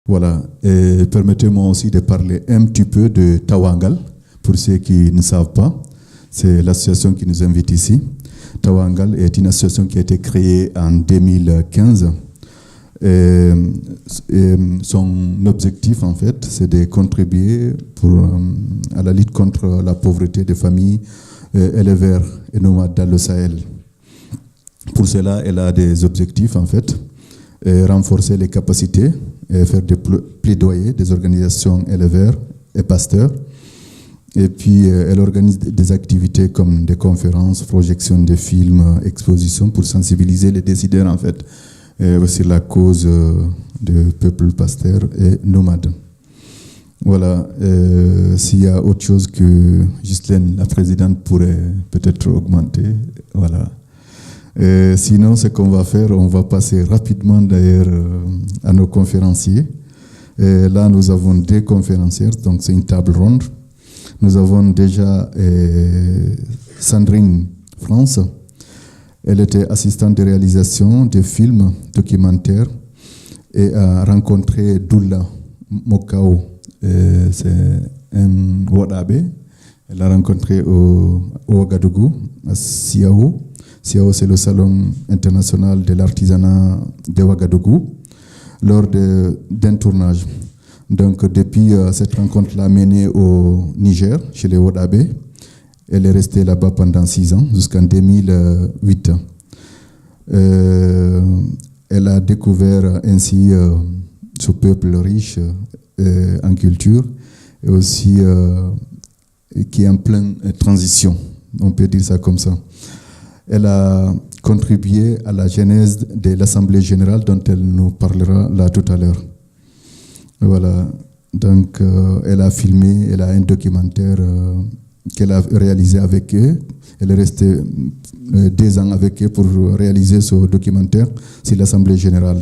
Voilà, et permettez-moi aussi de parler un petit peu de Tawangal, pour ceux qui ne savent pas. C'est l'association qui nous invite ici. Tawangal est une association qui a été créée en 2015. Son objectif, en fait, c'est de contribuer à la lutte contre la pauvreté des familles éleveurs et nomades dans le Sahel. Pour cela, elle a des objectifs, en fait, renforcer les capacités et faire des plaidoyers des organisations éleveurs et pasteurs. Et puis, elle organise des activités comme des conférences, projections de films, expositions pour sensibiliser les décideurs, en fait, sur la cause du peuple pasteur et nomade. Voilà. S'il y a autre chose que Ghislaine, la présidente, pourrait peut-être augmenter, voilà. Sinon, ce qu'on va faire, on va passer rapidement d'ailleurs à nos conférenciers. Là, nous avons deux conférencières, donc c'est une table ronde. Nous avons déjà Sandrine France. Elle était assistante de réalisation de films documentaires et a rencontré Doula Mokao. C'est un Wadabe. Elle l'a rencontré au Ouagadougou, à Siao. Siao, c'est le salon international de l'artisanat de Ouagadougou, lors d'un tournage. Donc, depuis cette rencontre-là menée au Niger, chez les Wadabe, elle est restée là-bas pendant 6 ans, jusqu'en 2008. Elle a découvert ainsi ce peuple riche en culture et aussi qui est en pleine transition, on peut dire ça comme ça. Elle a contribué à la genèse de l'Assemblée générale dont elle nous parlera là tout à l'heure. Voilà, donc elle a filmé, elle a un documentaire qu'elle a réalisé avec eux. Elle est restée 2 ans avec eux pour réaliser ce documentaire sur l'Assemblée générale.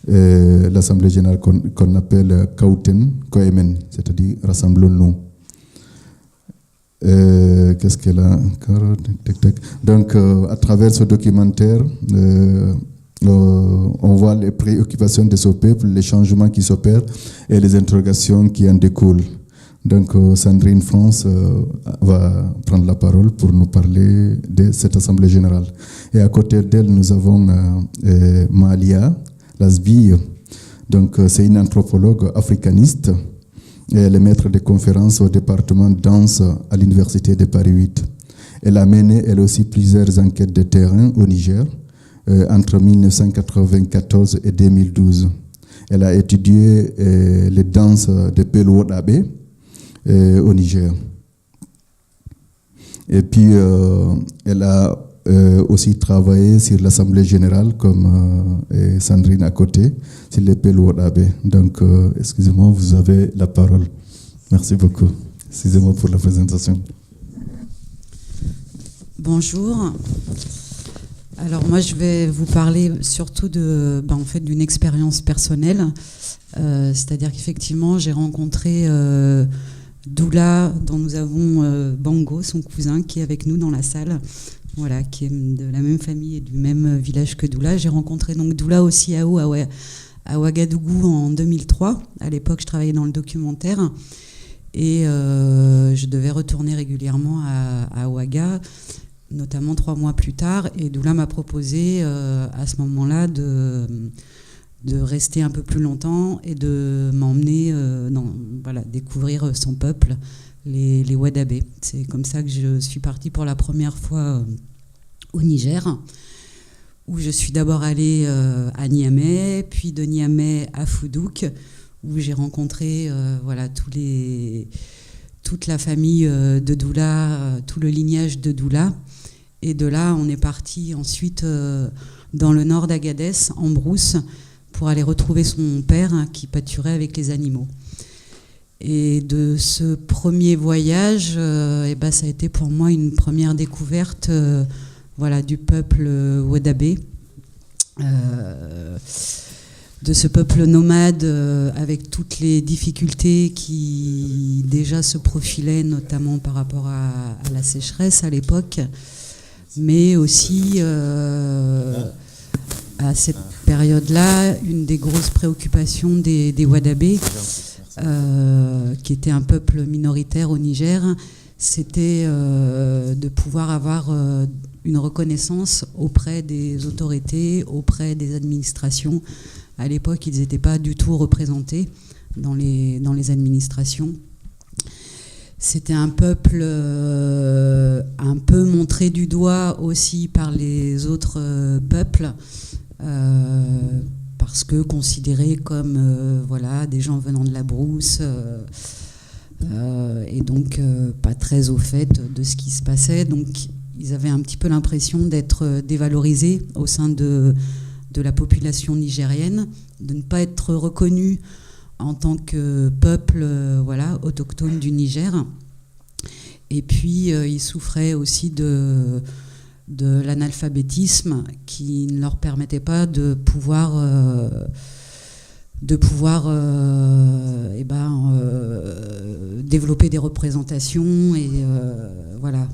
L'Assemblée générale qu'on appelle Kauten Koemen, c'est-à-dire Rassemblons-nous. Qu'est-ce qu'elle a encore? Donc, à travers ce documentaire, on voit les préoccupations de ce peuple, les changements qui s'opèrent et les interrogations qui en découlent. Donc, Sandrine France va prendre la parole pour nous parler de cette Assemblée générale. Et à côté d'elle, nous avons Malia Lasbille. Donc, c'est une anthropologue africaniste. Et elle est maître de conférences au département danse à l'Université de Paris 8. Elle a mené, elle aussi, plusieurs enquêtes de terrain au Niger entre 1994 et 2012. Elle a étudié les danses de Pelou-Wadabe au Niger. Et puis, elle a aussi travaillé sur l'Assemblée générale, comme Sandrine à côté, sur les Pelou-Wadabe. Donc, excusez-moi, vous avez la parole. Merci beaucoup. Excusez-moi pour la présentation. Bonjour. Alors moi, je vais vous parler surtout en fait, d'une expérience personnelle. C'est-à-dire qu'effectivement, j'ai rencontré Doula, dont nous avons Bango, son cousin, qui est avec nous dans la salle. Voilà, qui est de la même famille et du même village que Doula. J'ai rencontré donc Doula au Siao à Ouagadougou en 2003. À l'époque, je travaillais dans le documentaire et je devais retourner régulièrement à Ouaga, notamment 3 mois plus tard. Et Doula m'a proposé à ce moment-là de rester un peu plus longtemps et de m'emmener découvrir son peuple, les Wadabe. C'est comme ça que je suis partie pour la première fois au Niger, où je suis d'abord allée à Niamey, puis de Niamey à Foudouk, où j'ai rencontré toute la famille de Doula, tout le lignage de Doula. Et de là, on est parti ensuite dans le nord d'Agadez, en brousse, pour aller retrouver son père qui pâturait avec les animaux. Et de ce premier voyage, ça a été pour moi une première découverte du peuple Wadabe, de ce peuple nomade avec toutes les difficultés qui déjà se profilaient, notamment par rapport à la sécheresse à l'époque, mais aussi à cette période-là, une des grosses préoccupations des Wadabés, qui était un peuple minoritaire au Niger, c'était de pouvoir avoir une reconnaissance auprès des autorités, auprès des administrations. À l'époque, ils n'étaient pas du tout représentés dans les administrations. C'était un peuple un peu montré du doigt aussi par les autres peuples, parce que considérés comme voilà, des gens venant de la brousse, et donc pas très au fait de ce qui se passait. Donc ils avaient un petit peu l'impression d'être dévalorisés au sein de la population nigérienne, de ne pas être reconnus en tant que peuple voilà, autochtone du Niger. Et puis ils souffraient aussi de l'analphabétisme qui ne leur permettait pas de pouvoir développer des représentations et voilà.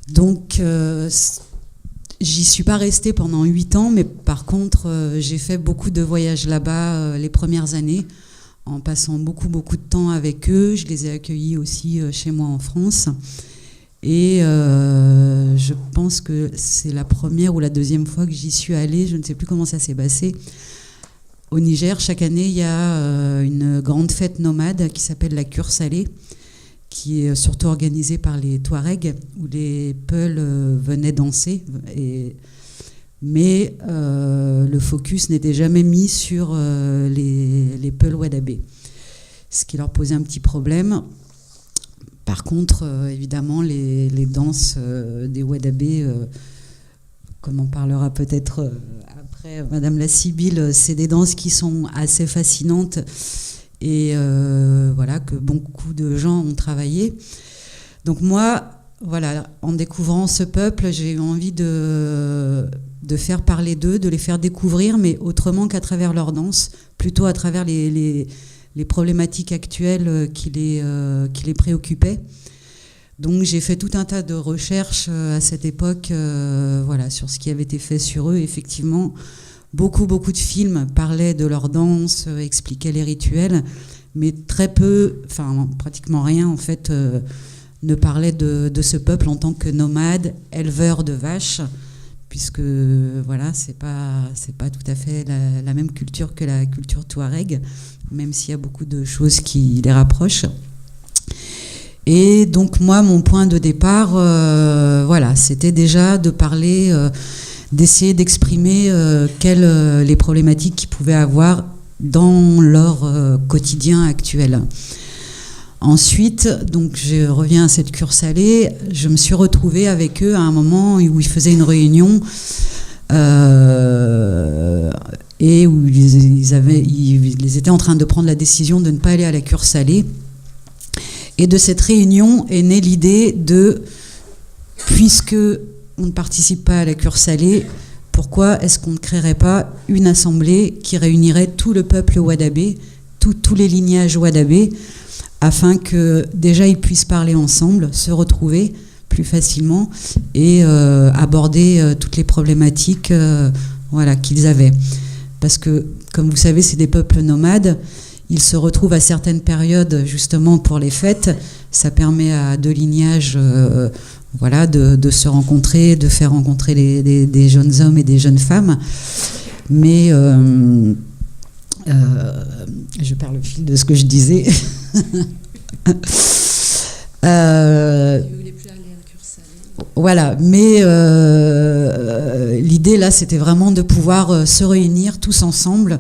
Donc j'y suis pas restée pendant 8 ans, mais par contre j'ai fait beaucoup de voyages là-bas les premières années, en passant beaucoup de temps avec eux. Je les ai accueillis aussi chez moi en France. Et je pense que c'est la première ou la deuxième fois que j'y suis allée, je ne sais plus comment ça s'est passé. Au Niger, chaque année, il y a une grande fête nomade qui s'appelle la Cure Salée, qui est surtout organisée par les Touaregs, où les Peuls venaient danser. Mais le focus n'était jamais mis sur les Peuls Wadabés, ce qui leur posait un petit problème. Par contre, évidemment, les danses des Wadabés, comme on parlera peut-être après, Madame la Sibylle, c'est des danses qui sont assez fascinantes et voilà, que beaucoup de gens ont travaillé. Donc moi, voilà, en découvrant ce peuple, j'ai eu envie de faire parler d'eux, de les faire découvrir, mais autrement qu'à travers leurs danses, plutôt à travers les problématiques actuelles qui les préoccupaient. Donc j'ai fait tout un tas de recherches à cette époque voilà, sur ce qui avait été fait sur eux. Effectivement, beaucoup de films parlaient de leur danse, expliquaient les rituels, mais très peu, enfin pratiquement rien en fait, ne parlait de ce peuple en tant que nomade, éleveur de vaches, puisque voilà, c'est pas tout à fait la même culture que la culture touareg, même s'il y a beaucoup de choses qui les rapprochent. Et donc moi, mon point de départ, voilà, c'était déjà de parler, d'essayer d'exprimer les problématiques qu'ils pouvaient avoir dans leur quotidien actuel. Ensuite, donc je reviens à cette Cure Salée, je me suis retrouvée avec eux à un moment où ils faisaient une réunion et où ils étaient en train de prendre la décision de ne pas aller à la Cure Salée. Et de cette réunion est née l'idée de, puisque on ne participe pas à la Cure Salée, pourquoi est-ce qu'on ne créerait pas une assemblée qui réunirait tout le peuple Wadabé, tous les lignages Wadabés, afin que déjà ils puissent parler ensemble, se retrouver plus facilement et aborder toutes les problématiques voilà, qu'ils avaient. Parce que, comme vous savez, c'est des peuples nomades. Ils se retrouvent à certaines périodes justement pour les fêtes. Ça permet à deux lignages voilà, de se rencontrer, de faire rencontrer des jeunes hommes et des jeunes femmes. Mais je perds le fil de ce que je disais. Voilà, mais l'idée là, c'était vraiment de pouvoir se réunir tous ensemble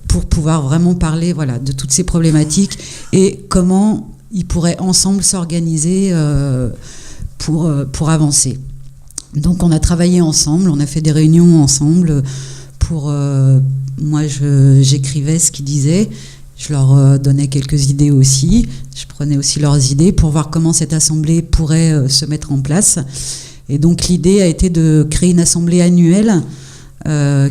pour pouvoir vraiment parler, voilà, de toutes ces problématiques et comment ils pourraient ensemble s'organiser pour avancer. Donc on a travaillé ensemble, on a fait des réunions ensemble pour moi j'écrivais ce qu'ils disaient. Je leur donnais quelques idées aussi. Je prenais aussi leurs idées pour voir comment cette assemblée pourrait se mettre en place. Et donc l'idée a été de créer une assemblée annuelle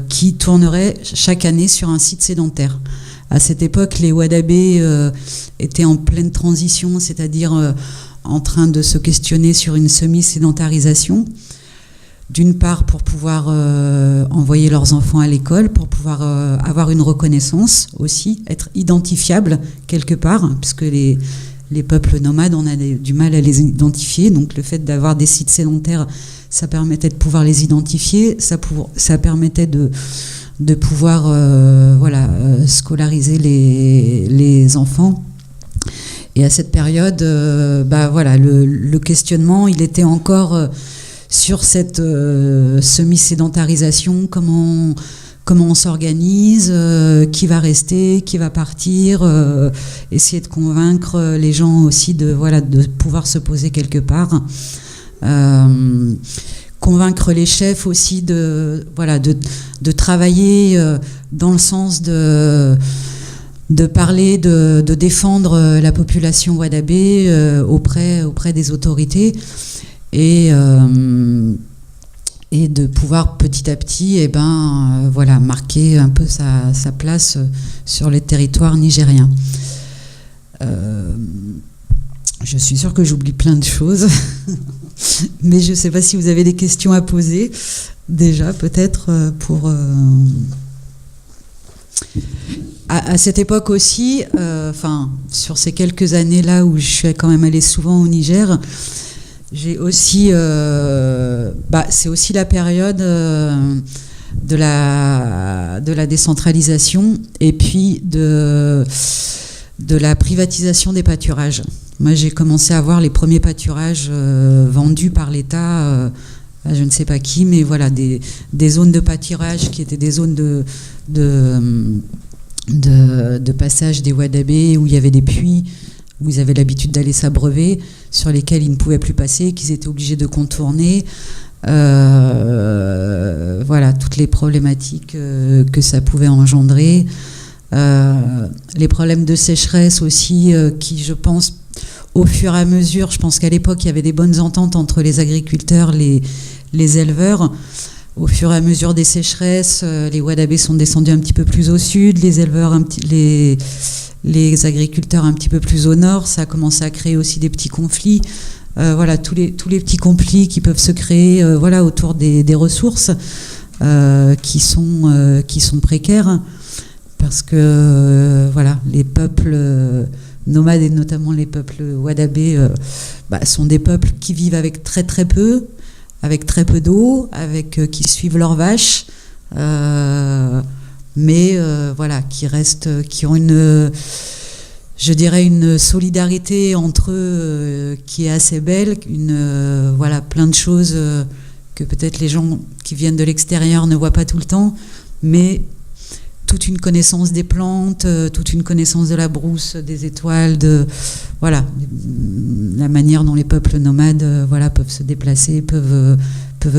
qui tournerait chaque année sur un site sédentaire. À cette époque, les Wadabés étaient en pleine transition, c'est-à-dire en train de se questionner sur une semi-sédentarisation. d'une part pour pouvoir envoyer leurs enfants à l'école, pour pouvoir avoir une reconnaissance aussi, être identifiable quelque part, puisque les peuples nomades, on a du mal à les identifier, donc le fait d'avoir des sites sédentaires, ça permettait de pouvoir les identifier, ça permettait de pouvoir scolariser les enfants. Et à cette période, le questionnement, il était encore sur cette semi-sédentarisation, comment on s'organise, qui va rester, qui va partir, essayer de convaincre les gens aussi de pouvoir se poser quelque part. Convaincre les chefs aussi de travailler dans le sens de parler, de défendre la population wadabé auprès des autorités et de pouvoir petit à petit marquer un peu sa place sur les territoires nigériens. Je suis sûre que j'oublie plein de choses, mais je ne sais pas si vous avez des questions à poser, déjà peut-être pour... À cette époque aussi, sur ces quelques années-là où je suis quand même allée souvent au Niger, j'ai aussi... c'est aussi la période de la décentralisation et puis de la privatisation des pâturages. Moi, j'ai commencé à voir les premiers pâturages vendus par l'État à je ne sais pas qui, mais voilà, des zones de pâturage qui étaient des zones de passage des wadabés où il y avait des puits, où ils avaient l'habitude d'aller s'abreuver, sur lesquels ils ne pouvaient plus passer, qu'ils étaient obligés de contourner. Toutes les problématiques que ça pouvait engendrer. Les problèmes de sécheresse aussi, qui, je pense, au fur et à mesure, je pense qu'à l'époque, il y avait des bonnes ententes entre les agriculteurs, les éleveurs. Au fur et à mesure des sécheresses, les wadabés sont descendus un petit peu plus au sud, les éleveurs, les agriculteurs un petit peu plus au nord. Ça a commencé à créer aussi des petits conflits. Tous les petits conflits qui peuvent se créer autour des ressources qui sont précaires. Parce que les peuples nomades et notamment les peuples wadabés sont des peuples qui vivent avec très très peu, avec très peu d'eau, qui suivent leurs vaches, qui restent, qui ont une solidarité entre eux qui est assez belle, plein de choses que peut-être les gens qui viennent de l'extérieur ne voient pas tout le temps, mais toute une connaissance des plantes, toute une connaissance de la brousse, des étoiles, la manière dont les peuples nomades peuvent se déplacer, peuvent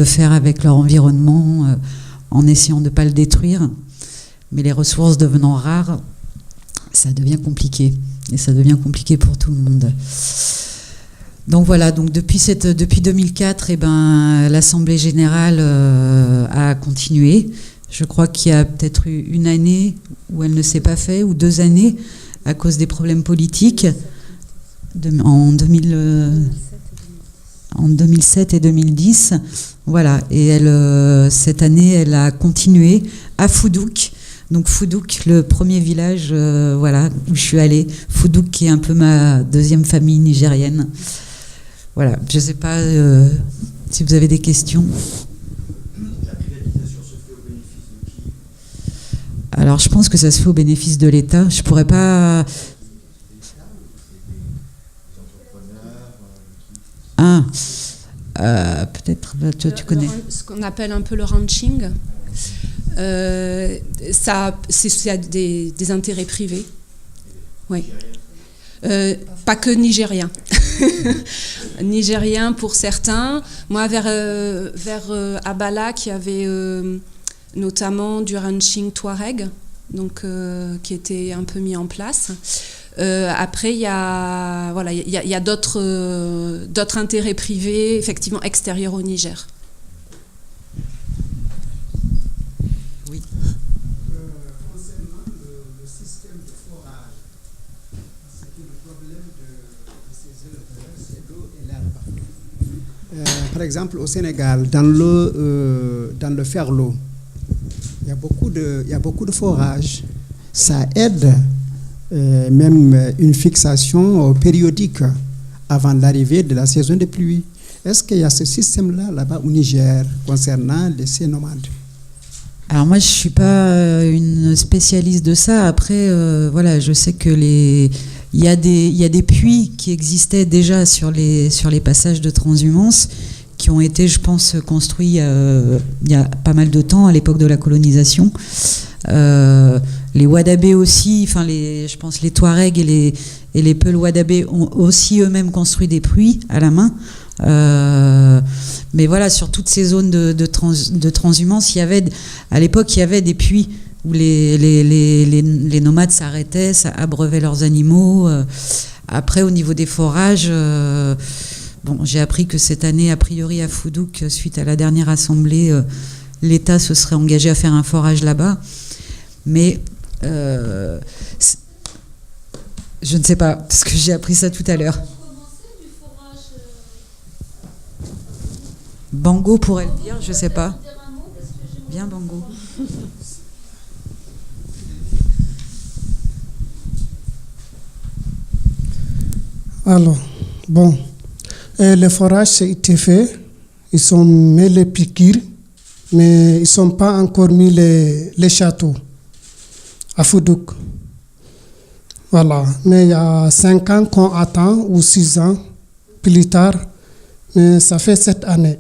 faire avec leur environnement en essayant de ne pas le détruire. Mais les ressources devenant rares, ça devient compliqué. Et ça devient compliqué pour tout le monde. Donc voilà, depuis 2004, l'Assemblée générale a continué. Je crois qu'il y a peut-être eu une année où elle ne s'est pas fait, ou 2 années, à cause des problèmes politiques, en 2007 et 2010. Voilà, et cette année, elle a continué à Foudouk. Donc Foudouk, le premier village où je suis allée. Foudouk, qui est un peu ma deuxième famille nigérienne. Voilà, je ne sais pas si vous avez des questions. Alors, je pense que ça se fait au bénéfice de l'État. Je pourrais pas... peut-être, toi, tu connais. Ce qu'on appelle un peu le ranching, c'est des intérêts privés. Oui. Pas que nigériens. Nigériens pour certains. Moi, vers Abala, qui avait... notamment du ranching Touareg, qui était un peu mis en place. Après, il y a d'autres intérêts privés, effectivement, extérieurs au Niger. Oui. Concernant le système de forage, parce que le problème de ces éleveurs, c'est l'eau et l'herbe. Par exemple, au Sénégal, dans le Ferlo, il y a beaucoup de forages. Ça aide même une fixation périodique avant l'arrivée de la saison des pluies. Est-ce qu'il y a ce système-là là-bas au Niger concernant ces nomades? Alors moi, je suis pas une spécialiste de ça. Après, voilà, je sais que il y a des puits qui existaient déjà sur les passages de transhumance, qui ont été, je pense, construits il y a pas mal de temps, à l'époque de la colonisation. Les Wadabé aussi, enfin je pense les Touaregs et les Peuls Wadabé ont aussi eux-mêmes construit des puits à la main. Mais voilà, sur toutes ces zones de transhumance, à l'époque, il y avait des puits où les nomades s'arrêtaient, abreuvaient leurs animaux. Après, au niveau des forages, j'ai appris que cette année, a priori à Foudouk, suite à la dernière assemblée, l'État se serait engagé à faire un forage là-bas. Mais je ne sais pas, parce que j'ai appris ça tout à l'heure. Bango pourrait le dire, je ne sais pas. Bien Bango. Alors, bon, les forages, ont été faits. Ils ont mis les piqûres, mais ils ne sont pas encore mis les châteaux à Foudouk. Voilà, mais il y a 5 ans qu'on attend, ou 6 ans plus tard, mais ça fait 7 années.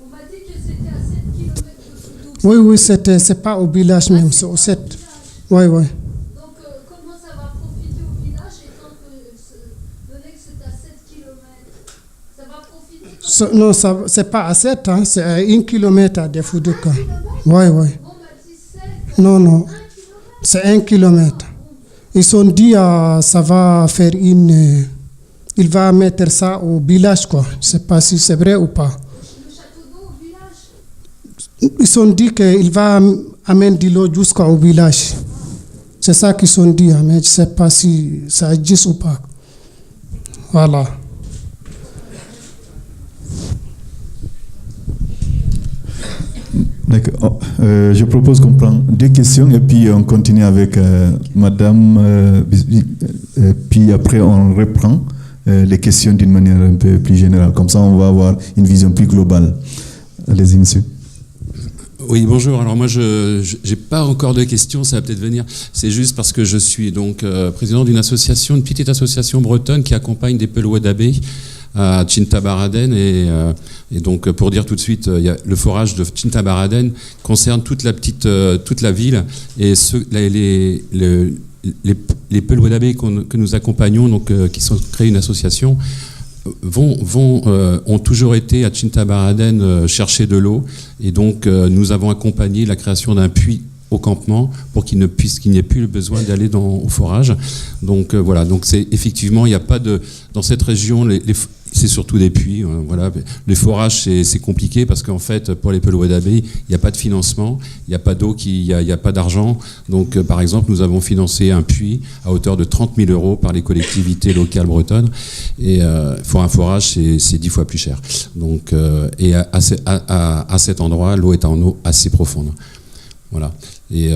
On m'a dit que c'était à 7 km de Foudouk. Oui, c'est pas au village même, c'est au 7. Oui. Donc, comment ça va profiter au village, étant donné que c'est à 7 km? Ça va profiter? Non, c'est pas à 7, hein, c'est à 1 km de Foudouk. Oui. On m'a dit 7. Non, c'est 1 km. Ils ont dit ça va faire il va mettre ça au village, quoi. Je ne sais pas si c'est vrai ou pas. Le château d'eau au village? Ils ont dit qu'il va amener de l'eau jusqu'au village. C'est ça qu'ils ont dit, mais je ne sais pas si ça existe ou pas. Voilà. D'accord. Je propose qu'on prenne 2 questions et puis on continue avec Madame. Puis après, on reprend les questions d'une manière un peu plus générale. Comme ça, on va avoir une vision plus globale. Allez-y, monsieur. Oui, bonjour. Alors moi, je n'ai pas encore de questions, ça va peut-être venir. C'est juste parce que je suis donc président d'une association, une petite association bretonne qui accompagne des Peuls Wadabé à Tintabaraden et donc pour dire tout de suite, le forage de Tintabaraden concerne toute la ville et les Peuls Wadabé que nous accompagnons, donc qui sont créés une association, ont toujours été à Tintabaraden chercher de l'eau et donc nous avons accompagné la création d'un puits au campement pour qu'il n'y ait plus le besoin d'aller au forage. Donc voilà, donc c'est effectivement, il n'y a pas dans cette région, c'est surtout des puits. Voilà. Les forages, c'est compliqué parce qu'en fait, pour les Peuls Wadabé, il n'y a pas de financement, il n'y a pas d'eau, il n'y a pas d'argent. Donc, par exemple, nous avons financé un puits à hauteur de 30 000 € par les collectivités locales bretonnes. Et pour un forage, c'est 10 fois plus cher. Donc, et à cet endroit, l'eau est en eau assez profonde. Voilà. Et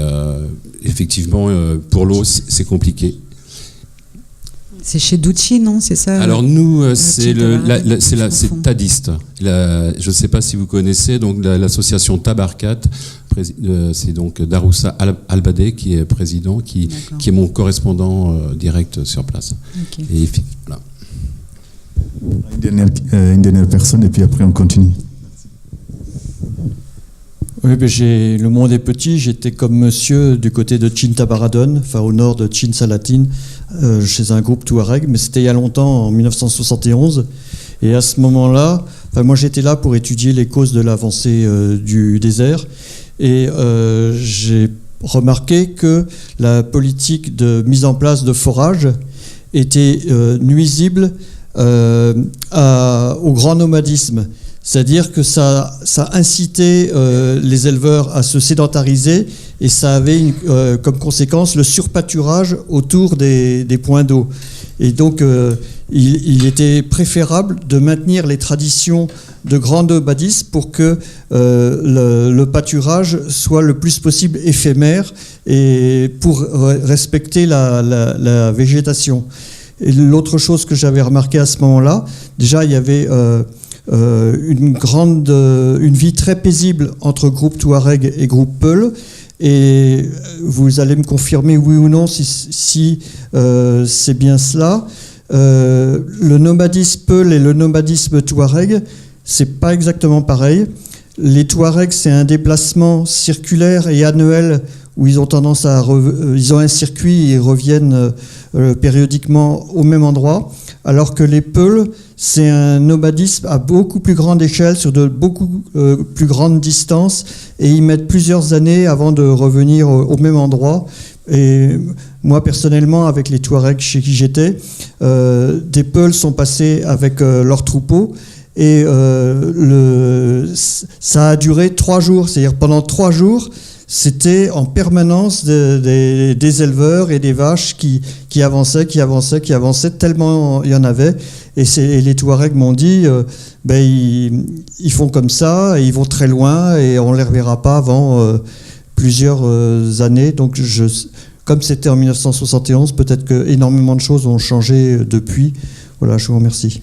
effectivement, pour l'eau, c'est compliqué. C'est chez Douchi, non? C'est ça? Alors nous, c'est Tadiste. Je ne sais pas si vous connaissez donc l'association Tabarkat. C'est donc Daroussa Albadé qui est président, qui est mon correspondant direct sur place. Okay. Et voilà. Une dernière personne et puis après on continue. Oui, le monde est petit. J'étais comme monsieur du côté de Tintabaraden, enfin au nord de Tchinsalatin, chez un groupe Touareg, mais c'était il y a longtemps, en 1971. Et à ce moment-là, moi j'étais là pour étudier les causes de l'avancée du désert. Et j'ai remarqué que la politique de mise en place de forage était nuisible au grand nomadisme. C'est-à-dire que ça incitait les éleveurs à se sédentariser et ça avait comme conséquence le surpâturage autour des points d'eau. Et donc, il était préférable de maintenir les traditions de grand nomadisme pour que le pâturage soit le plus possible éphémère et pour respecter la végétation. Et l'autre chose que j'avais remarqué à ce moment-là, déjà, il y avait une vie très paisible entre groupe Touareg et groupe Peul. Et vous allez me confirmer oui ou non si c'est bien cela. Le nomadisme Peul et le nomadisme Touareg, c'est pas exactement pareil. Les Touaregs, c'est un déplacement circulaire et annuel où ils ont tendance ils ont un circuit et ils reviennent périodiquement au même endroit, alors que les Peuls, c'est un nomadisme à beaucoup plus grande échelle, sur de beaucoup plus grandes distances, et ils mettent plusieurs années avant de revenir au même endroit. Et moi, personnellement, avec les Touaregs chez qui j'étais, des Peuls sont passés avec leurs troupeaux, et ça a duré 3 jours, c'est-à-dire pendant 3 jours, c'était en permanence des éleveurs et des vaches qui avançaient, tellement il y en avait. Et les Touaregs m'ont dit, ils font comme ça, et ils vont très loin, et on ne les reverra pas avant plusieurs années. Donc, comme c'était en 1971, peut-être que énormément de choses ont changé depuis. Voilà, je vous remercie.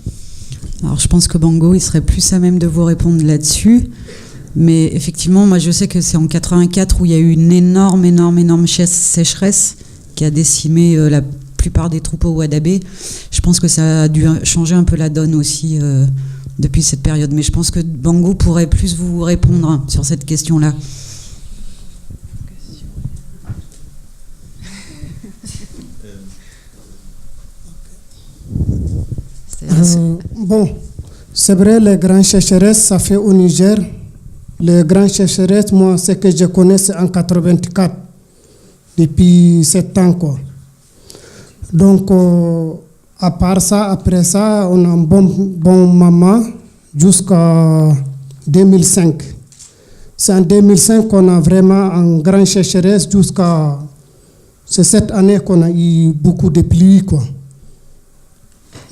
Alors, je pense que Bango, il serait plus à même de vous répondre là-dessus. Mais effectivement, moi je sais que c'est en 84 où il y a eu une énorme sécheresse qui a décimé la plupart des troupeaux Wadabé. Je pense que ça a dû changer un peu la donne aussi depuis cette période. Mais je pense que Bango pourrait plus vous répondre sur cette question-là. Bon, c'est vrai, les grandes sécheresses, ça fait au Niger. Les grandes sécheresses, moi, ce que je connais, c'est en 84, depuis 7 ans, quoi. Donc, à part ça, après ça, on a un bon moment jusqu'à 2005. C'est en 2005 qu'on a vraiment une grande sécheresse jusqu'à... C'est cette année qu'on a eu beaucoup de pluie, quoi.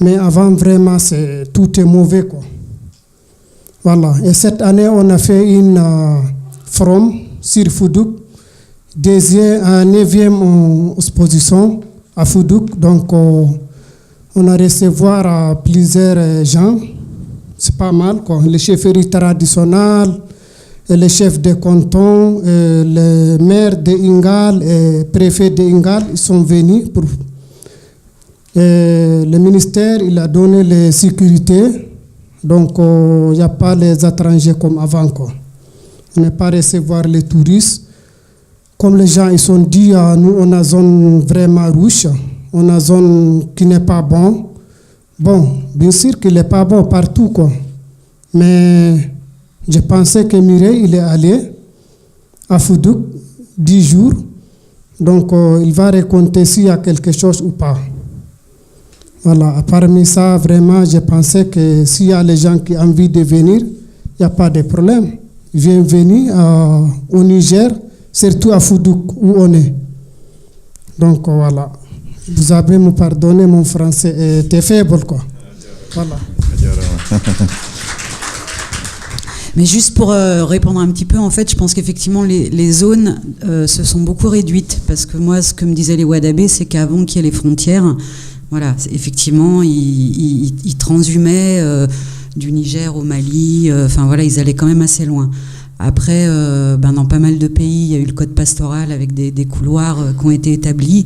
Mais avant, vraiment, tout est mauvais, quoi. Voilà. Et cette année, on a fait une forum sur Foudouk, 9e exposition à Foudouk. Donc, on a recevoir plusieurs gens. C'est pas mal, quoi. Les chefferies traditionnelles, les chefs de canton, les maires de Ingal et préfets de Ingal, ils sont venus pour... le ministère, il a donné les sécurités. Donc, il n'y a pas les étrangers comme avant, quoi. On n'est pas recevoir les touristes. Comme les gens ils sont dit, nous, on a une zone vraiment rouge. On a une zone qui n'est pas bonne. Bon, bien sûr qu'il n'est pas bon partout, quoi. Mais je pensais que Mireille, il est allé à Foudouk 10 jours. Donc, il va raconter s'il y a quelque chose ou pas. Voilà, parmi ça, vraiment, je pensais que s'il y a les gens qui ont envie de venir, il n'y a pas de problème. Bienvenue au Niger, surtout à Foudouk, où on est. Donc, voilà. Vous avez me pardonné, mon français était faible, quoi. Voilà. Mais juste pour répondre un petit peu, en fait, je pense qu'effectivement, les zones se sont beaucoup réduites. Parce que moi, ce que me disaient les Wadabé, c'est qu'avant qu'il y ait les frontières, voilà, effectivement, ils transhumaient du Niger au Mali. Enfin, voilà, ils allaient quand même assez loin. Après, dans pas mal de pays, il y a eu le code pastoral avec des couloirs qui ont été établis.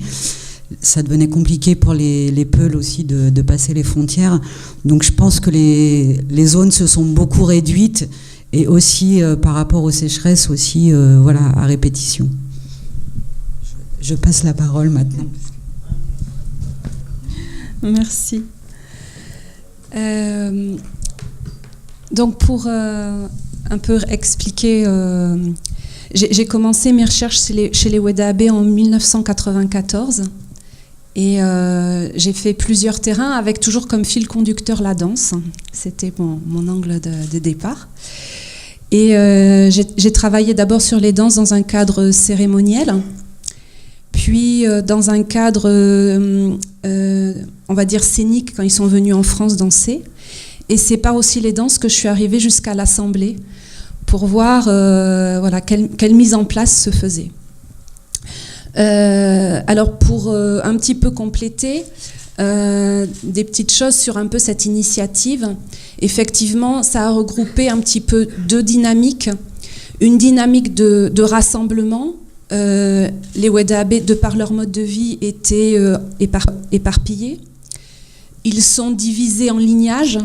Ça devenait compliqué pour les Peuls aussi de passer les frontières. Donc, je pense que les zones se sont beaucoup réduites et aussi par rapport aux sécheresses aussi, voilà, à répétition. Je passe la parole maintenant. Merci. Donc pour un peu expliquer, j'ai commencé mes recherches chez les Wadabé en 1994 et j'ai fait plusieurs terrains avec toujours comme fil conducteur la danse. C'était mon angle de départ. Et j'ai travaillé d'abord sur les danses dans un cadre cérémoniel, puis dans un cadre, on va dire, scénique, quand ils sont venus en France danser. Et c'est par aussi les danses que je suis arrivée jusqu'à l'Assemblée pour voir voilà, quelle mise en place se faisait. Alors pour un petit peu compléter, des petites choses sur un peu cette initiative. Effectivement, ça a regroupé un petit peu deux dynamiques. Une dynamique de rassemblement. Les Wedaabe, de par leur mode de vie, étaient éparpillés. Ils sont divisés en lignages,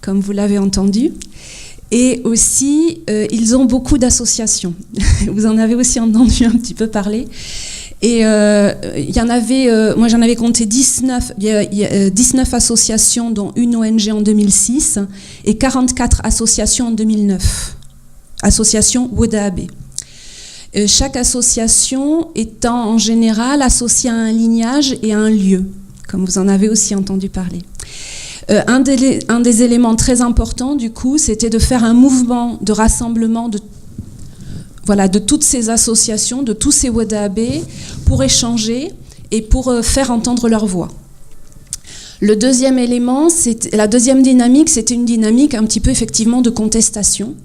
comme vous l'avez entendu. Et aussi, ils ont beaucoup d'associations. Vous en avez aussi entendu un petit peu parler. Et il y en avait, moi j'en avais compté 19, 19 associations, dont une ONG en 2006, et 44 associations en 2009. Associations Wedaabe. Chaque association étant en général associée à un lignage et à un lieu, comme vous en avez aussi entendu parler. Un des éléments très importants, du coup, c'était de faire un mouvement de rassemblement de toutes ces associations, de tous ces Wedaabe, pour échanger et pour faire entendre leur voix. Le deuxième élément, la deuxième dynamique, c'était une dynamique un petit peu effectivement de contestation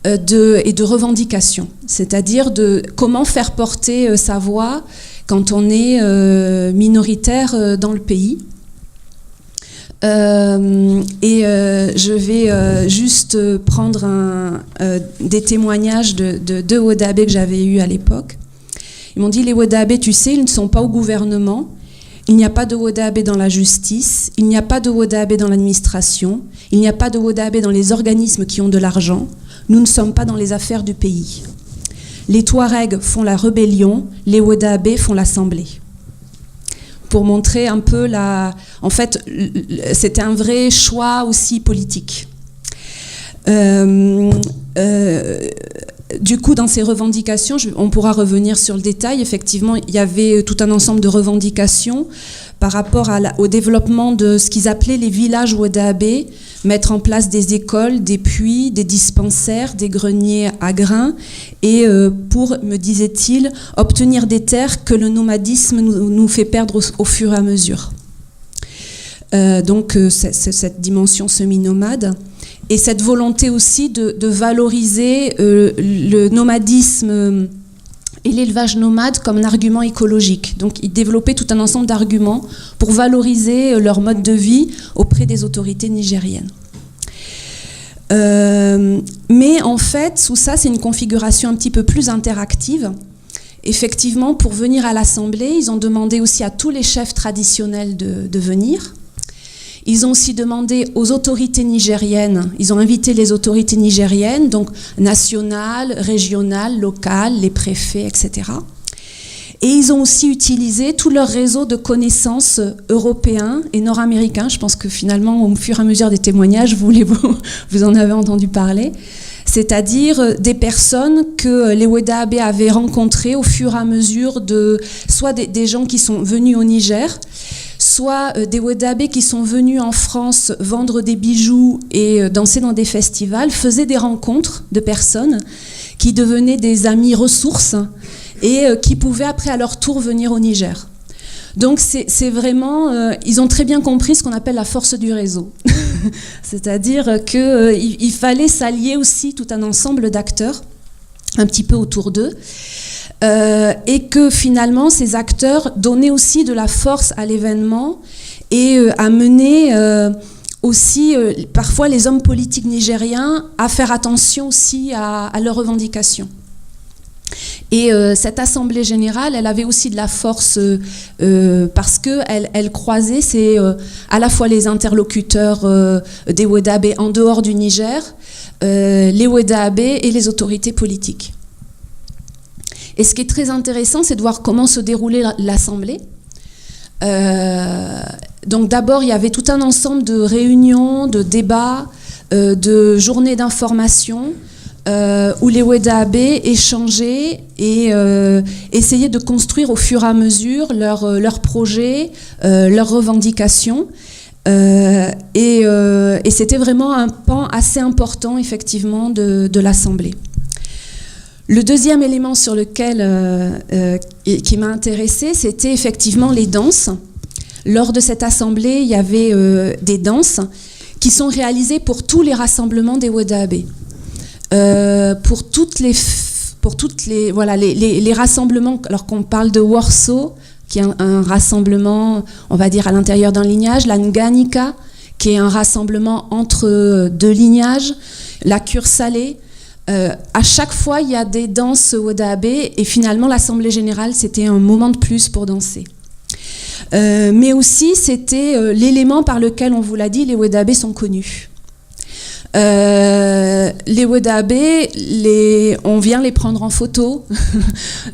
et de revendication, c'est-à-dire de comment faire porter sa voix quand on est minoritaire dans le pays. Je vais juste prendre des témoignages de deux Wedaabe que j'avais eus à l'époque. Ils m'ont dit: les Wedaabe, tu sais, ils ne sont pas au gouvernement, il n'y a pas de Wedaabe dans la justice, il n'y a pas de Wedaabe dans l'administration, il n'y a pas de Wedaabe dans les organismes qui ont de l'argent, nous ne sommes pas dans les affaires du pays. Les Touaregs font la rébellion, les Wedaabe font l'assemblée. Pour montrer un peu en fait, c'était un vrai choix aussi politique. Du coup, dans ces revendications, on pourra revenir sur le détail. Effectivement, il y avait tout un ensemble de revendications par rapport au développement de ce qu'ils appelaient les villages Wedaabe, mettre en place des écoles, des puits, des dispensaires, des greniers à grains, et pour, me disait-il, obtenir des terres que le nomadisme nous fait perdre au fur et à mesure. Donc, cette dimension semi-nomade. Et cette volonté aussi de valoriser le nomadisme et l'élevage nomade comme un argument écologique. Donc ils développaient tout un ensemble d'arguments pour valoriser leur mode de vie auprès des autorités nigériennes. Mais en fait, sous ça, c'est une configuration un petit peu plus interactive. Effectivement, pour venir à l'Assemblée, ils ont demandé aussi à tous les chefs traditionnels de venir. Ils ont aussi demandé aux autorités nigériennes, ils ont invité les autorités nigériennes, donc nationales, régionales, locales, les préfets, etc. Et ils ont aussi utilisé tout leur réseau de connaissances européens et nord-américains. Je pense que finalement, au fur et à mesure des témoignages, vous en avez entendu parler. C'est-à-dire des personnes que les Wedaabe avaient rencontrées au fur et à mesure soit des gens qui sont venus au Niger, soit des Wedaabe qui sont venus en France vendre des bijoux et danser dans des festivals, faisaient des rencontres de personnes qui devenaient des amis ressources et qui pouvaient après à leur tour venir au Niger. Donc c'est vraiment, ils ont très bien compris ce qu'on appelle la force du réseau. C'est-à-dire qu'il fallait s'allier aussi tout un ensemble d'acteurs, un petit peu autour d'eux, et que finalement ces acteurs donnaient aussi de la force à l'événement et amenaient aussi parfois les hommes politiques nigériens à faire attention aussi à leurs revendications. Et cette assemblée générale, elle avait aussi de la force parce qu'elle croisait à la fois les interlocuteurs des Wedaabe en dehors du Niger, les Wedaabe et les autorités politiques. Et ce qui est très intéressant, c'est de voir comment se déroulait l'assemblée. Donc d'abord, il y avait tout un ensemble de réunions, de débats, de journées d'information, où les Wedaabe échangeaient et essayaient de construire au fur et à mesure leurs projets, leurs revendications, Et c'était vraiment un pan assez important, effectivement, de l'Assemblée. Le deuxième élément sur lequel qui m'a intéressée, c'était effectivement les danses. Lors de cette assemblée, il y avait des danses qui sont réalisées pour tous les rassemblements des Wodaabe. Pour toutes les rassemblements, alors qu'on parle de Warsaw, qui est un rassemblement, on va dire, à l'intérieur d'un lignage, la Nganika, qui est un rassemblement entre deux lignages, la cure salée. À chaque fois, il y a des danses Wodaabe, et finalement, l'Assemblée générale, c'était un moment de plus pour danser. Mais aussi, c'était l'élément par lequel, on vous l'a dit, les Wodaabe sont connus. Les Wodaabe, on vient les prendre en photo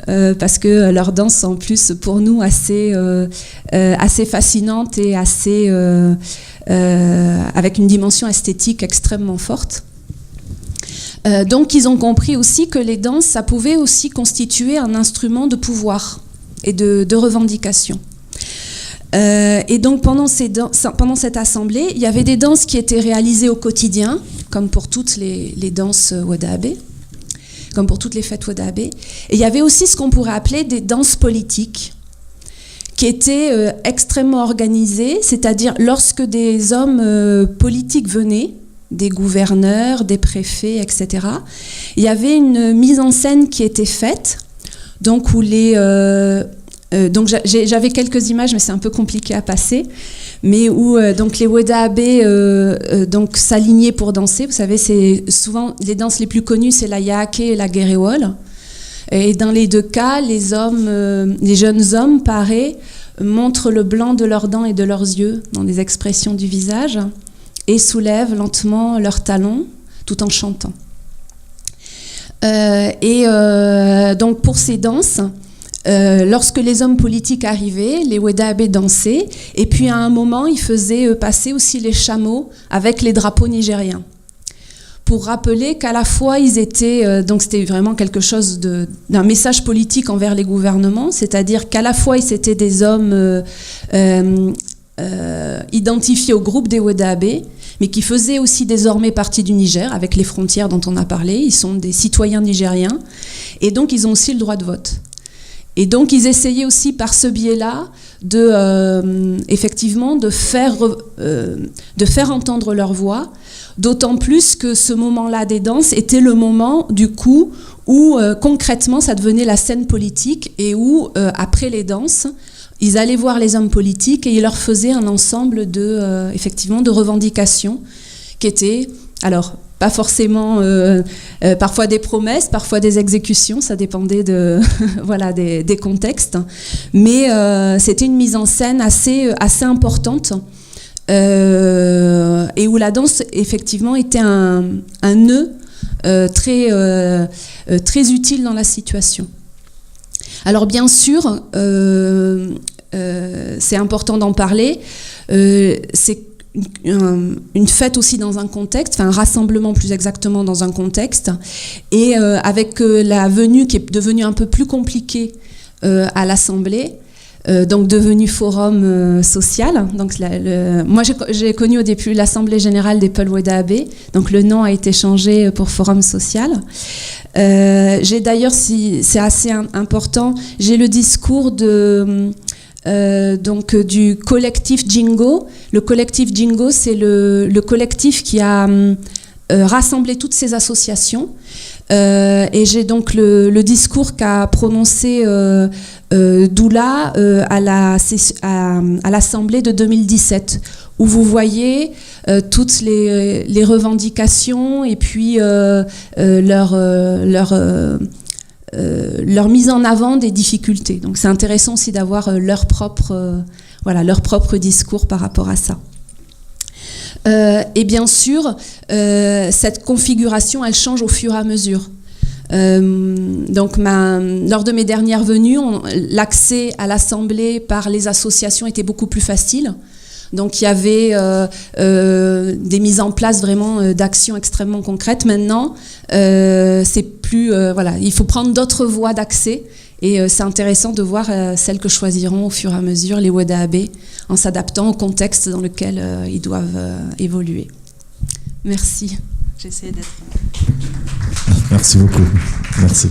parce que leurs danses sont en plus pour nous assez fascinantes et assez avec une dimension esthétique extrêmement forte. Donc ils ont compris aussi que les danses, ça pouvait aussi constituer un instrument de pouvoir et de revendication. Et donc pendant cette assemblée, il y avait des danses qui étaient réalisées au quotidien, comme pour toutes les danses Wodaabe, comme pour toutes les fêtes Wodaabe. Et il y avait aussi ce qu'on pourrait appeler des danses politiques, qui étaient extrêmement organisées, c'est-à-dire lorsque des hommes politiques venaient, des gouverneurs, des préfets, etc., il y avait une mise en scène qui était faite, donc où donc j'avais quelques images, mais c'est un peu compliqué à passer, mais où donc les Wodaabe donc s'alignaient pour danser. Vous savez, c'est souvent les danses les plus connues, c'est la Yaake et la Gerewol. Et dans les deux cas, les jeunes hommes parés montrent le blanc de leurs dents et de leurs yeux dans des expressions du visage et soulèvent lentement leurs talons tout en chantant. Donc pour ces danses, lorsque les hommes politiques arrivaient, les Wodaabe dansaient, et puis à un moment, ils faisaient passer aussi les chameaux avec les drapeaux nigériens, pour rappeler qu'à la fois ils étaient, donc c'était vraiment quelque chose d'un message politique envers les gouvernements, c'est-à-dire qu'à la fois ils étaient des hommes identifiés au groupe des Wodaabe, mais qui faisaient aussi désormais partie du Niger, avec les frontières dont on a parlé. Ils sont des citoyens nigériens, et donc ils ont aussi le droit de vote. Et donc ils essayaient aussi par ce biais-là effectivement de faire entendre leur voix, d'autant plus que ce moment-là des danses était le moment du coup où concrètement ça devenait la scène politique, et où après les danses, ils allaient voir les hommes politiques et ils leur faisaient un ensemble effectivement de revendications qui étaient, alors pas forcément parfois des promesses, parfois des exécutions, ça dépendait voilà, des contextes, mais c'était une mise en scène assez importante, et où la danse effectivement était un nœud très utile dans la situation. Alors bien sûr, c'est important d'en parler, c'est une fête aussi dans un contexte, enfin un rassemblement plus exactement dans un contexte, et avec la venue qui est devenue un peu plus compliquée à l'Assemblée, donc devenu forum social. Donc moi j'ai connu au début l'Assemblée générale des Peul Wodaabe, donc le nom a été changé pour forum social. J'ai d'ailleurs, c'est assez important, j'ai le discours donc du collectif Jingo. Le collectif Jingo, c'est le collectif qui a rassemblé toutes ces associations. Et j'ai donc le discours qu'a prononcé Doula à l'Assemblée de 2017, où vous voyez toutes les revendications et puis leur mise en avant des difficultés. Donc c'est intéressant aussi d'avoir leur propre discours par rapport à ça. Et bien sûr, cette configuration, elle change au fur et à mesure. Donc lors de mes dernières venues, l'accès à l'Assemblée par les associations était beaucoup plus facile. Donc il y avait des mises en place vraiment d'actions extrêmement concrètes. Maintenant, c'est plus voilà, il faut prendre d'autres voies d'accès, Et c'est intéressant de voir celles que choisiront au fur et à mesure les Wodaabe en s'adaptant au contexte dans lequel ils doivent évoluer. Merci. J'essaie d'être... Merci beaucoup. Merci.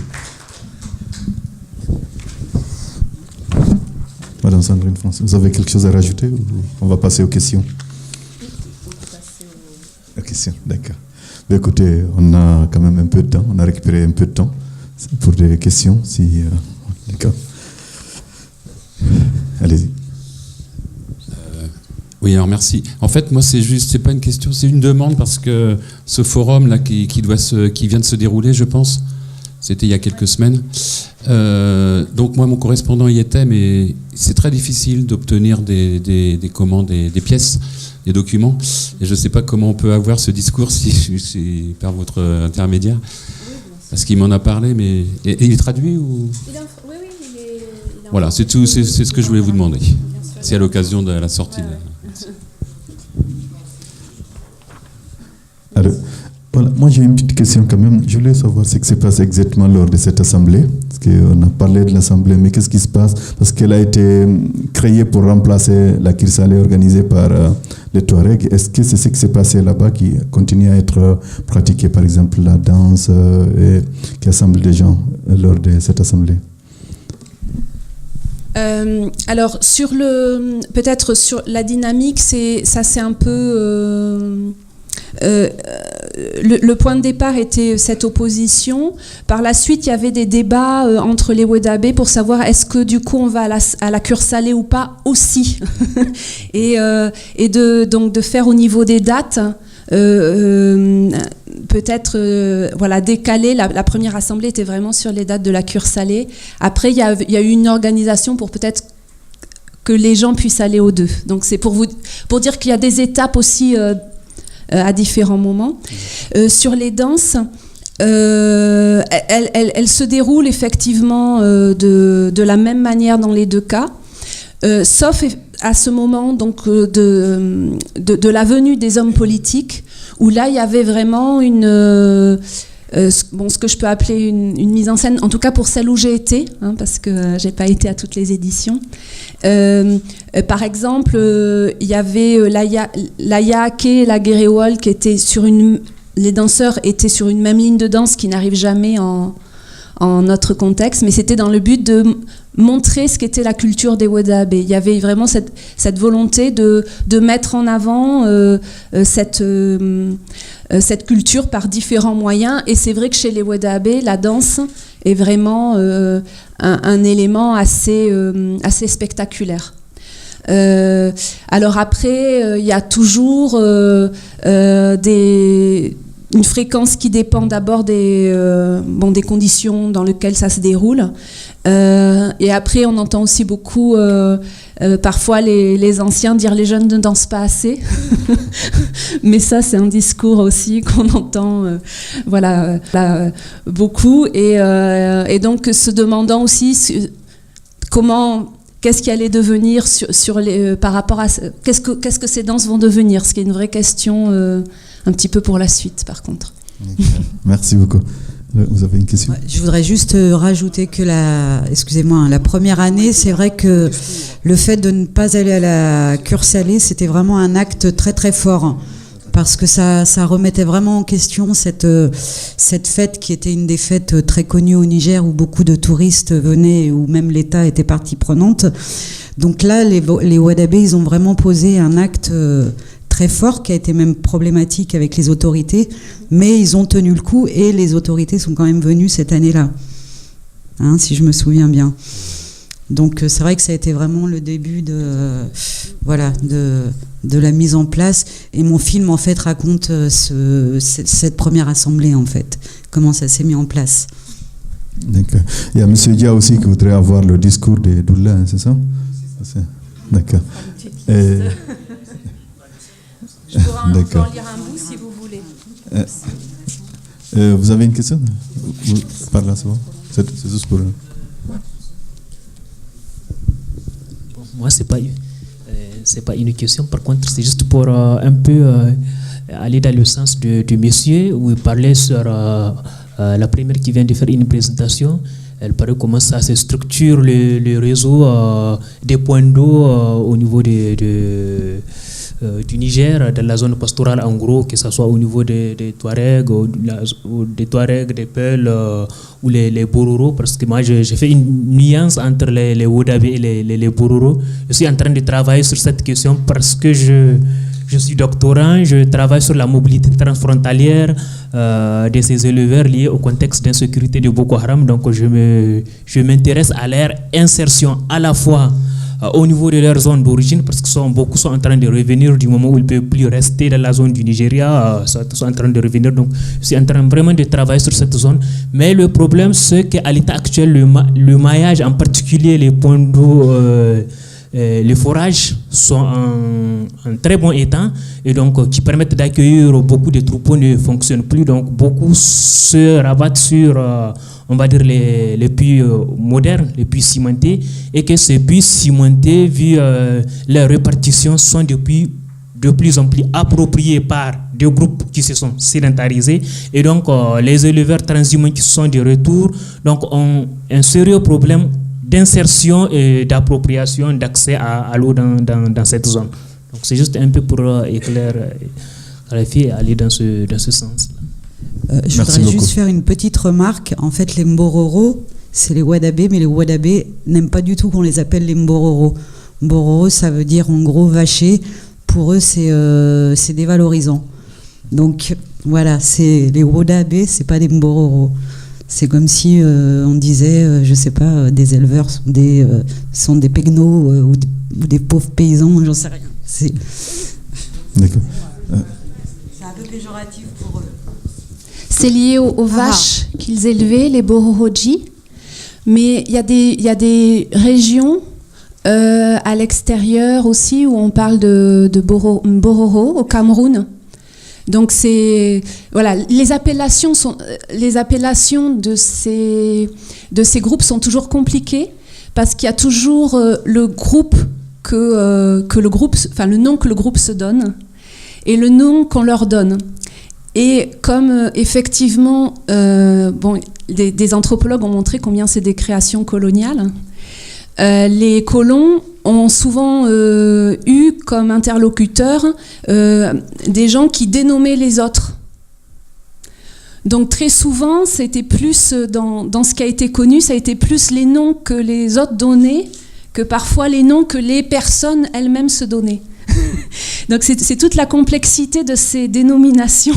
Madame Sandrine François, vous avez quelque chose à rajouter ou on va passer aux questions? Aux questions, d'accord. Mais écoutez, on a quand même un peu de temps, on a récupéré un peu de temps pour des questions, si... d'accord. Allez-y. Oui, alors merci. En fait, moi, c'est pas une question, c'est une demande parce que ce forum là qui vient de se dérouler, je pense, c'était il y a quelques semaines. Donc moi, mon correspondant y était, mais c'est très difficile d'obtenir des commandes, des pièces, des documents. Et je ne sais pas comment on peut avoir ce discours si par votre intermédiaire, parce qu'il m'en a parlé, mais et il est traduit ou? Oui, il est voilà, c'est tout, c'est ce que je voulais vous demander. C'est à l'occasion de la sortie. Alors, voilà, moi j'ai une petite question quand même. Je voulais savoir ce qui s'est passé exactement lors de cette assemblée. Parce qu'on a parlé de l'assemblée, mais qu'est-ce qui se passe? Parce qu'elle a été créée pour remplacer la Kirsalé organisée par les Touaregs. Est-ce que c'est ce qui s'est passé là-bas qui continue à être pratiqué, par exemple la danse et qui assemble des gens lors de cette assemblée? Alors peut-être sur la dynamique, c'est un peu le point de départ était cette opposition. Par la suite, il y avait des débats entre les Wodaabe pour savoir est-ce que du coup on va à la cure salée ou pas aussi, et donc de faire au niveau des dates. Peut-être voilà, décaler. La première assemblée était vraiment sur les dates de la cure salée. Après, il y a eu une organisation pour peut-être que les gens puissent aller aux deux. Donc c'est pour dire qu'il y a des étapes aussi à différents moments. Sur les danses, elles se déroulent effectivement de la même manière dans les deux cas, sauf à ce moment donc de la venue des hommes politiques, où là il y avait vraiment ce que je peux appeler une mise en scène, en tout cas pour celle où j'ai été, parce que j'ai pas été à toutes les éditions. Par exemple, il y avait la Yaake et la Guéréwol qui étaient les danseurs étaient sur une même ligne de danse qui n'arrive jamais en notre contexte, mais c'était dans le but de montrer ce qu'était la culture des Wodaabe. Il y avait vraiment cette volonté de mettre en avant cette culture par différents moyens. Et c'est vrai que chez les Wodaabe, la danse est vraiment un élément assez spectaculaire. Alors après, il y a toujours une fréquence qui dépend d'abord des conditions dans lesquelles ça se déroule. Et après, on entend aussi beaucoup, parfois, les anciens dire les jeunes ne dansent pas assez. Mais ça, c'est un discours aussi qu'on entend beaucoup. Et donc, se demandant aussi qu'est-ce qui allait devenir par rapport à... Qu'est-ce que ces danses vont devenir? Ce qui est une vraie question un petit peu pour la suite, par contre. Merci beaucoup. Vous avez une question? Je voudrais juste rajouter que la première année, c'est vrai que le fait de ne pas aller à la cure salée, c'était vraiment un acte très très fort, parce que ça remettait vraiment en question cette fête qui était une des fêtes très connues au Niger, où beaucoup de touristes venaient, où même l'État était partie prenante. Donc là, les Wodaabe, ils ont vraiment posé un acte très fort, qui a été même problématique avec les autorités, mais ils ont tenu le coup, et les autorités sont quand même venues cette année-là, si je me souviens bien. Donc c'est vrai que ça a été vraiment le début de la mise en place, et mon film en fait raconte cette première assemblée, en fait, comment ça s'est mis en place. D'accord. Il y a M. Dia aussi qui voudrait avoir le discours de Doula, c'est ça? D'accord. Je pourrais en lire un bout si vous voulez. Vous avez une question? Par là, c'est bon? C'est juste pour... Moi, c'est pas une question. Par contre, c'est juste pour un peu aller dans le sens du monsieur, où il parlait sur la première qui vient de faire une présentation, elle paraît comment ça se structure le réseau des points d'eau au niveau du Niger, dans la zone pastorale en gros, que ce soit au niveau des Touaregs, des Touaregs, des Peuls ou les Bororo, parce que moi j'ai fait une nuance entre les Wodabé et les Bororo. Je suis en train de travailler sur cette question parce que je suis doctorant, je travaille sur la mobilité transfrontalière de ces éleveurs liés au contexte d'insécurité de Boko Haram. Donc je m'intéresse à leur insertion à la fois au niveau de leur zone d'origine, parce que beaucoup sont en train de revenir du moment où ils ne peuvent plus rester dans la zone du Nigeria, sont en train de revenir. Donc je suis en train vraiment de travailler sur cette zone. Mais le problème, c'est qu'à l'état actuel, le maillage, en particulier les points d'eau, les forages sont en très bon état et donc qui permettent d'accueillir beaucoup de troupeaux ne fonctionnent plus. Donc beaucoup se rabattent sur on va dire les puits modernes, les puits cimentés, et que ces puits cimentés, vu leur répartition, sont depuis de plus en plus appropriés par des groupes qui se sont sédentarisés, et donc les éleveurs transhumants qui sont de retour donc ont un sérieux problème d'insertion et d'appropriation d'accès à l'eau dans cette zone. Donc c'est juste un peu pour éclairer la fille et aller dans ce sens. Je voudrais juste faire une petite remarque. En fait, les Mbororo, c'est les Wadabé, mais les Wadabé n'aiment pas du tout qu'on les appelle les Mbororo. Mbororo, ça veut dire en gros vacher. Pour eux, c'est dévalorisant. Donc voilà, c'est les Wadabé, c'est pas des Mbororo. C'est comme si on disait, je sais pas, des éleveurs sont des pegnos ou des pauvres paysans, j'en sais rien. D'accord. C'est un peu péjoratif pour eux. C'est lié aux vaches qu'ils élevaient, les Bororoji. Mais il y a des régions à l'extérieur aussi où on parle de Bororo, au Cameroun. Donc voilà, les appellations de ces groupes sont toujours compliquées parce qu'il y a toujours le nom que le groupe se donne et le nom qu'on leur donne. Et comme effectivement, des anthropologues ont montré combien c'est des créations coloniales, les colons ont souvent eu comme interlocuteurs des gens qui dénommaient les autres. Donc très souvent, c'était plus, dans ce qui a été connu, ça a été plus les noms que les autres donnaient que parfois les noms que les personnes elles-mêmes se donnaient. Donc c'est toute la complexité de ces dénominations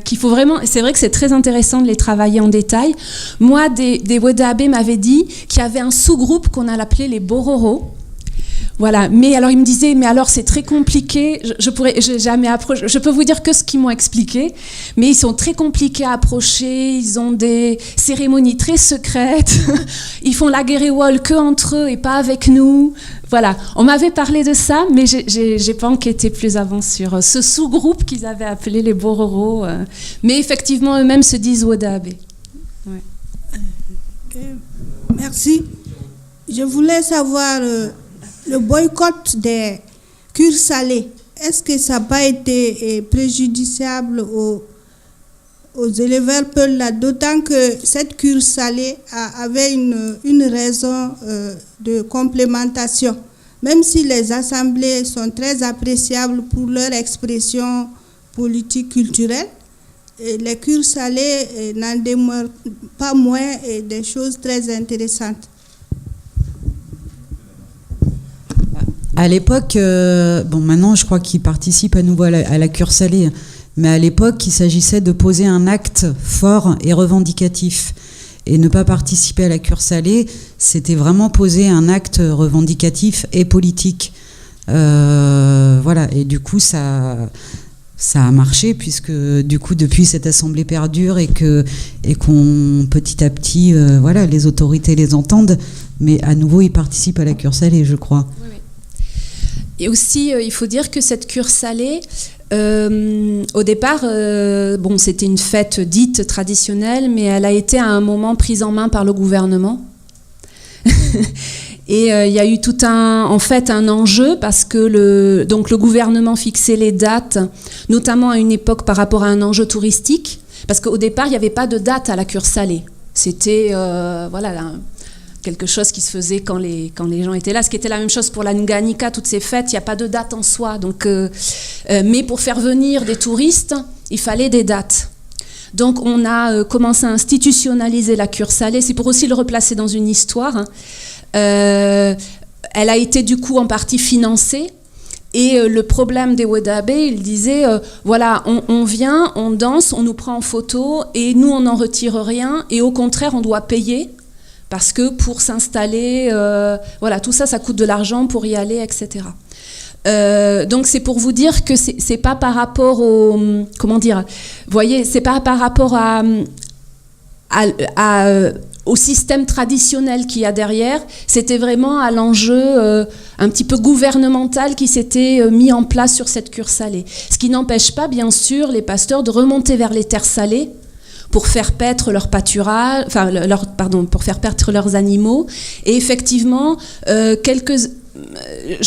qu'il faut vraiment... C'est vrai que c'est très intéressant de les travailler en détail. Moi, des Wodabé m'avaient dit qu'il y avait un sous-groupe qu'on a appelé les Bororo. Voilà. Mais alors ils me disaient, mais alors c'est très compliqué. J'ai jamais approché. Je peux vous dire que ce qu'ils m'ont expliqué, mais ils sont très compliqués à approcher. Ils ont des cérémonies très secrètes. Ils font la guéréwol que entre eux et pas avec nous. Voilà, on m'avait parlé de ça, mais j'ai pas enquêté plus avant sur ce sous-groupe qu'ils avaient appelé les Bororo. Mais effectivement, eux-mêmes se disent Wodabé. Ouais. Merci. Je voulais savoir le boycott des cures salées. Est-ce que ça n'a pas été préjudiciable aux éleveurs Peuls là, d'autant que cette cure salée avait une raison de complémentation. Même si les assemblées sont très appréciables pour leur expression politique culturelle, les cures salées n'en demeurent pas moins des choses très intéressantes. À l'époque, maintenant je crois qu'ils participent à nouveau à la cure salée, mais à l'époque il s'agissait de poser un acte fort et revendicatif. Et ne pas participer à la cure salée, c'était vraiment poser un acte revendicatif et politique. Voilà, et du coup ça a marché, puisque du coup depuis cette assemblée perdure et qu'on petit à petit, voilà, les autorités les entendent, mais à nouveau ils participent à la cure salée, je crois. Oui. Et aussi, il faut dire que cette cure salée, au départ, c'était une fête dite traditionnelle, mais elle a été à un moment prise en main par le gouvernement. Et il y a eu tout un enjeu parce que le gouvernement fixait les dates, notamment à une époque par rapport à un enjeu touristique, parce qu'au départ, il n'y avait pas de date à la cure salée. C'était quelque chose qui se faisait quand les gens étaient là. Ce qui était la même chose pour la Nganika, toutes ces fêtes, il n'y a pas de date en soi. Donc, mais pour faire venir des touristes, il fallait des dates. Donc on a commencé à institutionnaliser la cure salée. C'est pour aussi le replacer dans une histoire. Elle a été du coup en partie financée. Et le problème des Wedabé, il disait, voilà, on vient, on danse, on nous prend en photo et nous, on n'en retire rien. Et au contraire, on doit payer. Parce que pour s'installer, voilà, tout ça, ça coûte de l'argent pour y aller, etc. Donc c'est pour vous dire que c'est pas par rapport au, comment dire, vous voyez, c'est pas par rapport au système traditionnel qu'il y a derrière. C'était vraiment à l'enjeu un petit peu gouvernemental qui s'était mis en place sur cette cure salée. Ce qui n'empêche pas, bien sûr, les pasteurs de remonter vers les terres salées pour faire paître leur pâturage, pour faire paître leurs animaux. Et effectivement, je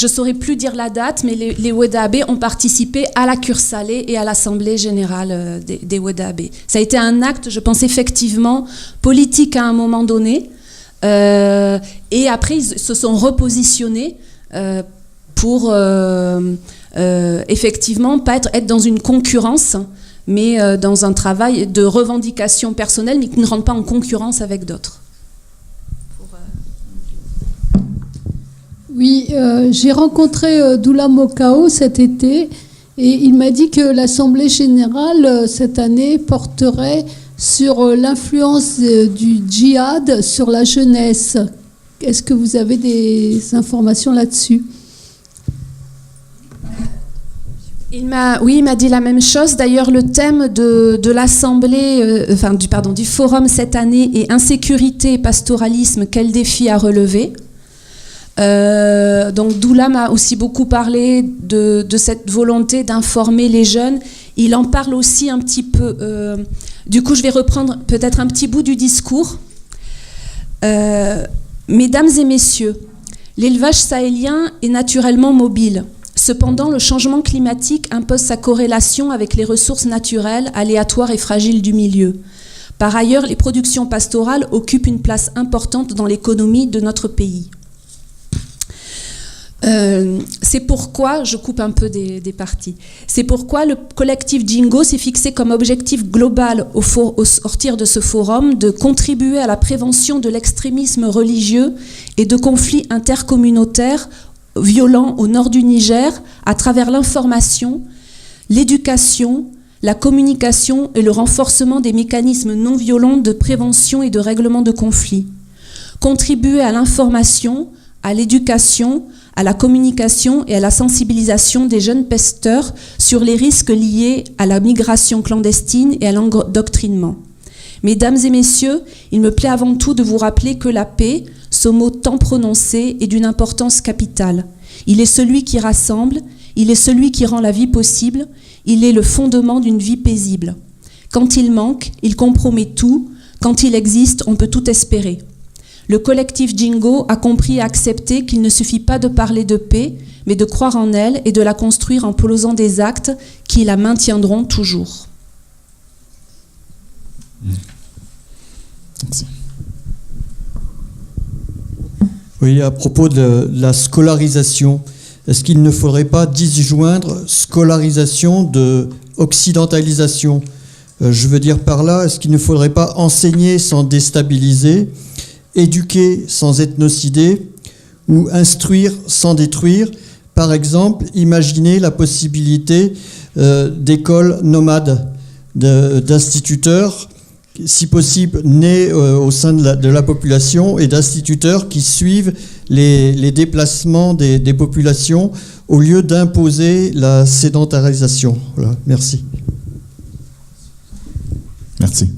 ne saurais plus dire la date, mais les Wedabé ont participé à la cure salée et à l'Assemblée générale des Wedabé. Ça a été un acte, je pense, effectivement politique à un moment donné. Et après, ils se sont repositionnés pour effectivement pas être dans une concurrence, mais dans un travail de revendication personnelle, mais qui ne rentre pas en concurrence avec d'autres. Oui, j'ai rencontré Doula Mokao cet été et il m'a dit que l'Assemblée générale cette année porterait sur l'influence du djihad sur la jeunesse. Est-ce que vous avez des informations là-dessus ? Il m'a dit la même chose. D'ailleurs, le thème de l'Assemblée, du forum cette année est insécurité et pastoralisme, quel défi à relever. Donc Doula m'a aussi beaucoup parlé de cette volonté d'informer les jeunes. Il en parle aussi un petit peu. Du coup, je vais reprendre peut-être un petit bout du discours. Mesdames et messieurs, l'élevage sahélien est naturellement mobile. Cependant, le changement climatique impose sa corrélation avec les ressources naturelles, aléatoires et fragiles du milieu. Par ailleurs, les productions pastorales occupent une place importante dans l'économie de notre pays. C'est pourquoi, je coupe un peu des parties, c'est pourquoi le collectif Jingo s'est fixé comme objectif global au sortir de ce forum de contribuer à la prévention de l'extrémisme religieux et de conflits intercommunautaires violents au nord du Niger à travers l'information, l'éducation, la communication et le renforcement des mécanismes non violents de prévention et de règlement de conflits. Contribuer à l'information, à l'éducation, à la communication et à la sensibilisation des jeunes pasteurs sur les risques liés à la migration clandestine et à l'endoctrinement. Mesdames et messieurs, il me plaît avant tout de vous rappeler que la paix, ce mot tant prononcé, est d'une importance capitale. Il est celui qui rassemble, il est celui qui rend la vie possible, il est le fondement d'une vie paisible. Quand il manque, il compromet tout, quand il existe, on peut tout espérer. Le collectif Jingo a compris et accepté qu'il ne suffit pas de parler de paix, mais de croire en elle et de la construire en posant des actes qui la maintiendront toujours. Merci. Oui, à propos de la scolarisation, est-ce qu'il ne faudrait pas disjoindre scolarisation de occidentalisation ? Je veux dire par là, est-ce qu'il ne faudrait pas enseigner sans déstabiliser, éduquer sans ethnocider ou instruire sans détruire? Par exemple, imaginez la possibilité d'écoles nomades, d'instituteurs, si possible nés au sein de la population, et d'instituteurs qui suivent les déplacements des populations au lieu d'imposer la sédentarisation. Voilà, merci. Merci.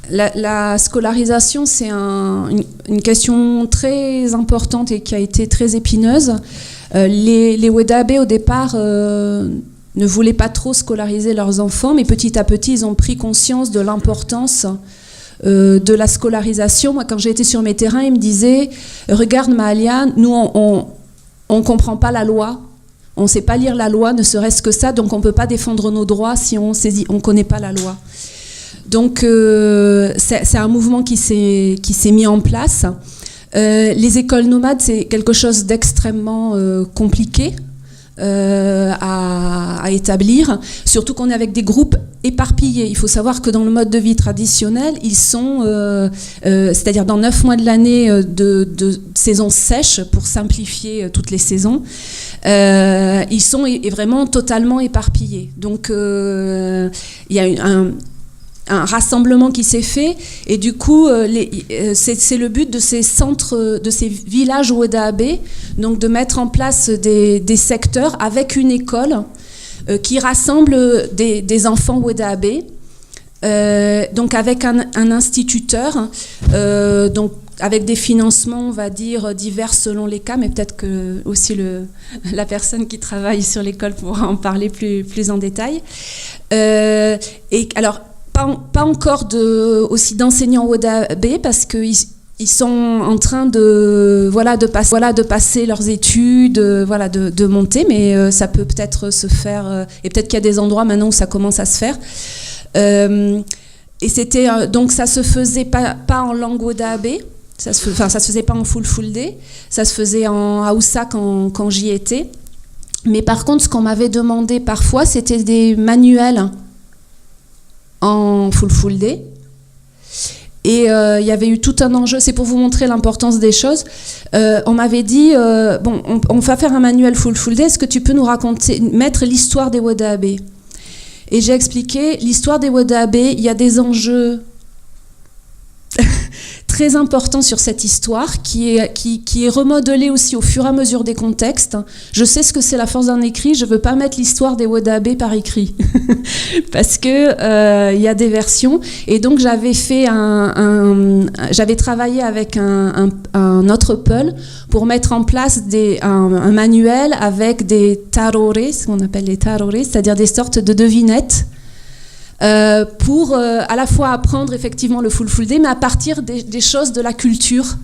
La scolarisation, c'est une question très importante et qui a été très épineuse. Les Wedabé, au départ, ne voulaient pas trop scolariser leurs enfants, mais petit à petit, ils ont pris conscience de l'importance de la scolarisation. Moi, quand j'ai été sur mes terrains, ils me disaient « Regarde, Mahalia, nous, on ne comprend pas la loi. On ne sait pas lire la loi, ne serait-ce que ça, donc on ne peut pas défendre nos droits si on ne connaît pas la loi. » Donc c'est un mouvement qui s'est mis en place. Les écoles nomades, c'est quelque chose d'extrêmement compliqué à établir, surtout qu'on est avec des groupes éparpillés. Il faut savoir que dans le mode de vie traditionnel, ils sont, c'est-à-dire dans 9 mois de l'année de saison sèche, pour simplifier toutes les saisons, ils sont vraiment totalement éparpillés. Donc il y a un rassemblement qui s'est fait, et du coup c'est le but de ces centres, de ces villages Wodaabe, donc de mettre en place des secteurs avec une école qui rassemble des enfants Wodaabe, donc avec un instituteur, donc avec des financements, on va dire, divers selon les cas, mais peut-être que aussi la personne qui travaille sur l'école pourra en parler plus en détail. Et alors, pas encore aussi d'enseignants Wodaabe, parce qu'ils sont en train de passer leurs études, de monter, mais ça peut peut-être se faire, et peut-être qu'il y a des endroits maintenant où ça commence à se faire. Et c'était donc ça se faisait pas en langue Wodaabe, ça se faisait pas en full day, ça se faisait en Hausa quand j'y étais. Mais par contre, ce qu'on m'avait demandé parfois, c'était des manuels en full day. Et il y avait eu tout un enjeu, c'est pour vous montrer l'importance des choses. On m'avait dit, on va faire un manuel full day, est-ce que tu peux nous raconter, mettre l'histoire des Wodaabe? Et j'ai expliqué, l'histoire des Wodaabe, il y a des enjeux très important sur cette histoire qui est remodelée aussi au fur et à mesure des contextes. Je sais ce que c'est la force d'un écrit, je ne veux pas mettre l'histoire des Wodaabe par écrit parce que y a des versions, et donc j'avais travaillé avec un autre Peul pour mettre en place un manuel avec des tarore, ce qu'on appelle les tarore, c'est-à-dire des sortes de devinettes, pour à la fois apprendre effectivement le full day, mais à partir des choses de la culture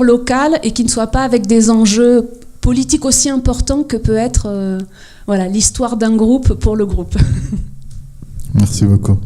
locale, et qui ne soient pas avec des enjeux politiques aussi importants que peut être l'histoire d'un groupe pour le groupe. Merci beaucoup.